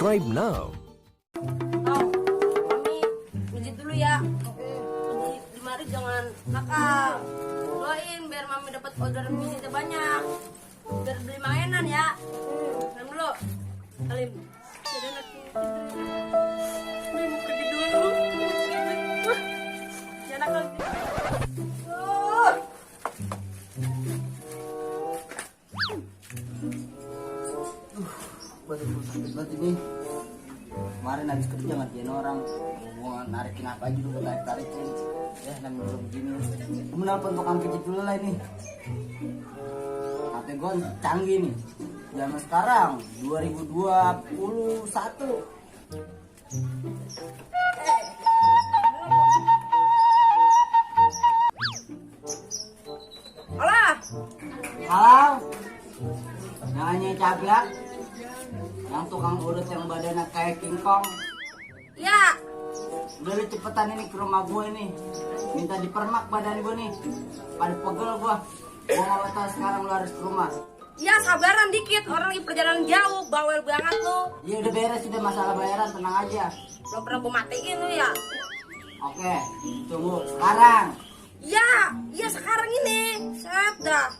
Subscribe now. Mami, pijit dulu ya. Di mari jangan nakal. Doain biar Mami dapat order pijitnya banyak. Biar beli mainan ya. Main dulu. Salim. Jadi nanti. Mami mau pergi dulu. Jangan nakal. Badan gue sakit banget ini. Kemarin habis kerja ngerjain orang, mau narikin apa aja dulu, tarik-tarikin. Ya namanya belum begini. Gue nelfon tukang pijit dulu lah ini. HP gue canggih nih. Zaman sekarang 2021. Alah. Halo. Namanya Cablak. Yang tukang urut yang badannya kayak King Kong. Ya. Udah lu cepetan ini ke rumah gue nih. Minta dipermak badan gue nih. Pada pegel gue. Gue gak tau sekarang lu harus ke rumah. Ya sabaran dikit, orang lagi perjalanan jauh, bawel banget lu. Ya udah beres, udah masalah bayaran, tenang aja. Belum pernah gue matiin lu ya. Oke, tunggu sekarang. Ya sekarang ini. Set dah.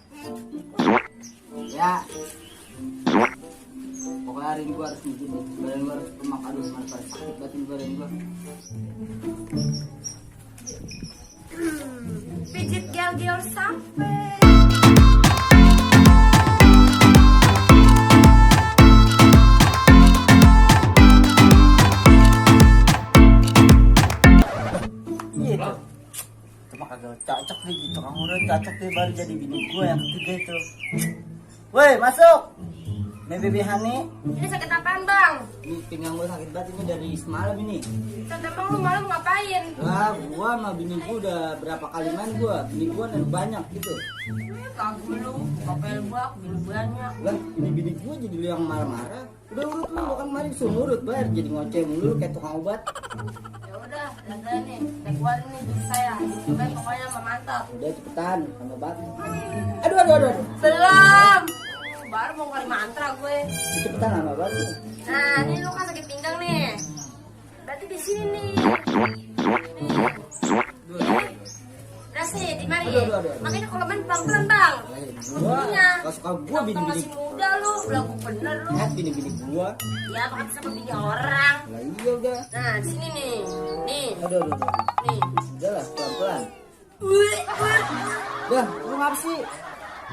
Ya. Pokoknya hari ini gue harus mijit nih. Badan gue harus permak. Aduh, mana pada sakit batin badan gue. Pijit gel-gel sampai. Iya tuh. Cuma kagak cocok nih gitu. Kamu udah cocok deh baru jadi bini gue yang ketiga itu. Woi, masuk. Nih Bibi Hani. Ini sakit apaan bang? Ini pinggang gue sakit banget ini dari semalam ini. Kata bang lu malam ngapain? Lah, gua sama bini gua udah berapa kali main gua. Bini gua ada banyak gitu. Kagum lu, kapel bak, bini banyak. Lah, bini gua jadi lu yang marah-marah. Udah urut lu, bukan kemarin disuruh urut bayar jadi ngoceh mulu kayak tukang obat. Ya udah, ada nih, saya keluarin nih duit saya. Coba pokoknya mantap. Udah cepetan sama banget. Aduh. Belum. Baru mau ngeluarin mantra gue. Cepetan sama banget. Nah, ini lu kan sakit pinggang nih. Berarti di sini. Udah sih, di mari. Aduh. Makanya kalau main pelan-pelan bang. Gua gak suka gua Kamu bini-bini. masih muda lu, belagu bener lu. Bini gua. Ya, pakai sama bini orang. Lah iya udah. Nah, di sini nih. Nih. Aduh. Nih. Udah lah, pelan-pelan. Wih. Dah, lu ngapa sih?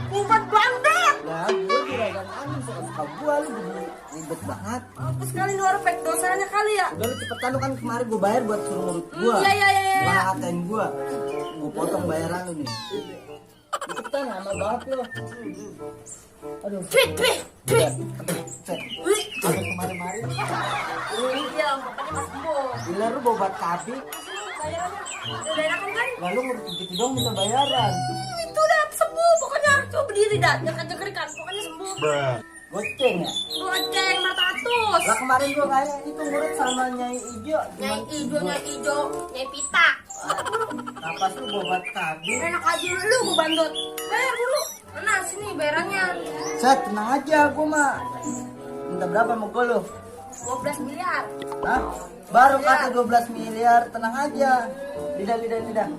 Ubat banget. Lah, gua juragan angin suka gua lu jadi ribet banget. Apa sekali lu orang fake dosanya kali ya? Udah lu cepetan, lu kan kemarin gua bayar buat suruh ngurut gua. Iya. Bukan ngatain gua. Gua potong bayaran lu nih. Cepetan lama banget lu. Aduh. Tweet. Cet. Wih. Sampai kemarin-marin. Iya, pokoknya mas sembuh. Gila lu bawa obat KB. Bayarannya udah enakan kan? Lalu ngurut gitu dong minta bayaran. Itu udah sembuh pokoknya. Coba berdiri dah, jengker-jengkerikan. Pokoknya sembuh. Goceng ya? Goceng 400. Lah kemarin gua kayak itu ngurut sama Nyai Ijo. Nyai ijo, Nyai pita. Apa sih bawa obat KB? Enak aja lu gua bandot. Bayar dulu. Mana sini bayarannya? Set, tenang aja gua mah. Minta berapa mau gua lu? 12 miliar. Hah? Baru kata 12 miliar, tenang aja. Lidah.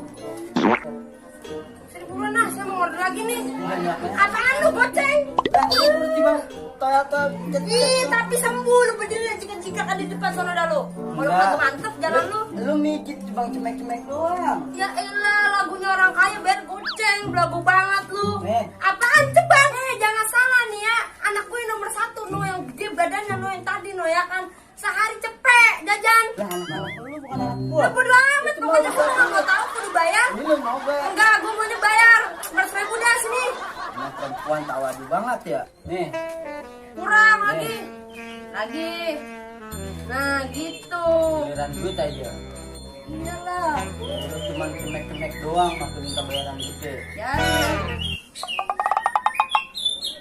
Buruan nah, saya mau order lagi nih. Banyak ya. Apaan lu goceng? Lah, berarti bang, Toyota. Ih, tapi sembuh lu berdiri jika kan di depan sana dah lu. Kalau kagak mantep jalan lu. Lu mijit bang cemek-cemek doang. Ya elah, lagunya orang kaya biar goceng, belagu banget lu. Nih. Apaan cebang? Jangan salah nih ya. Anak gue nomor 1 no yang gede badannya no yang tadi no ya kan. Sehari cepet jajan. Lah anak-anak lu bukan anak gua. Udah bodo amat, pokoknya gue gak mau tahu kudu bayar. Ini lu mau bayar. Enggak, gue maunya bayar. 100.000 dah sini. Nah, perempuan tawadu banget ya. Nih. Kurang lagi. Nah gitu. Giliran duit aja. Iyalah. Lu cuma cemek-cemek doang waktu minta bayaran gede. Ya.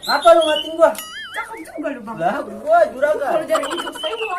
Apa lu ngatin gua? Cakep juga lu bang. Lah gua juragan. Kalau jadi hidup saya mau.